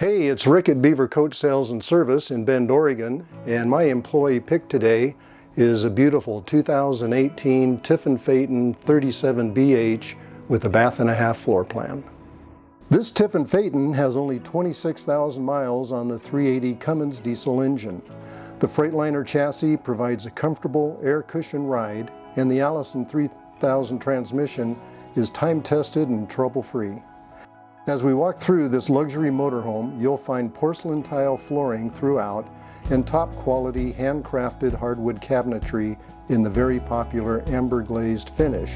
Hey, it's Rick at Beaver Coach Sales and Service in Bend, Oregon, and my employee pick today is a beautiful 2018 Tiffin Phaeton 37BH with a bath and a half floor plan. This Tiffin Phaeton has only 26,000 miles on the 380 Cummins diesel engine. The Freightliner chassis provides a comfortable air cushion ride, and the Allison 3000 transmission is time-tested and trouble-free. As we walk through this luxury motorhome, you'll find porcelain tile flooring throughout and top quality handcrafted hardwood cabinetry in the very popular amber glazed finish.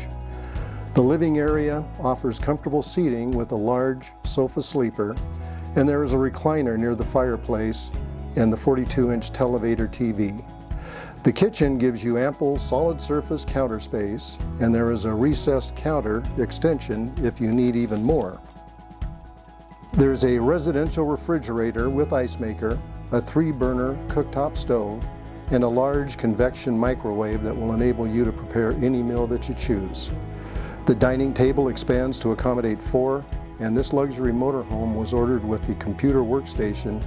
The living area offers comfortable seating with a large sofa sleeper, and there is a recliner near the fireplace and the 42-inch televator TV. The kitchen gives you ample solid surface counter space, and there is a recessed counter extension if you need even more. There's a residential refrigerator with ice maker, a 3-burner cooktop stove, and a large convection microwave that will enable you to prepare any meal that you choose. The dining table expands to accommodate 4, and this luxury motorhome was ordered with the computer workstation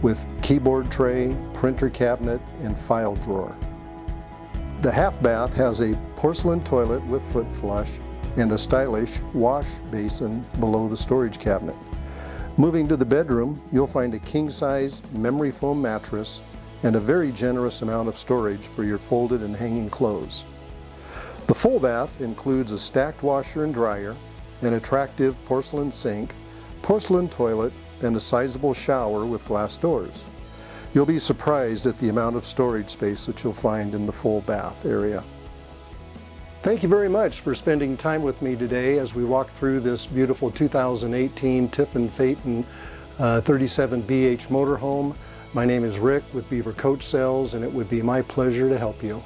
with keyboard tray, printer cabinet, and file drawer. The half bath has a porcelain toilet with foot flush and a stylish wash basin below the storage cabinet. Moving to the bedroom, you'll find a king-size memory foam mattress and a very generous amount of storage for your folded and hanging clothes. The full bath includes a stacked washer and dryer, an attractive porcelain sink, porcelain toilet, and a sizable shower with glass doors. You'll be surprised at the amount of storage space that you'll find in the full bath area. Thank you very much for spending time with me today as we walk through this beautiful 2018 Tiffin Phaeton 37BH motorhome. My name is Rick with Beaver Coach Sales, and it would be my pleasure to help you.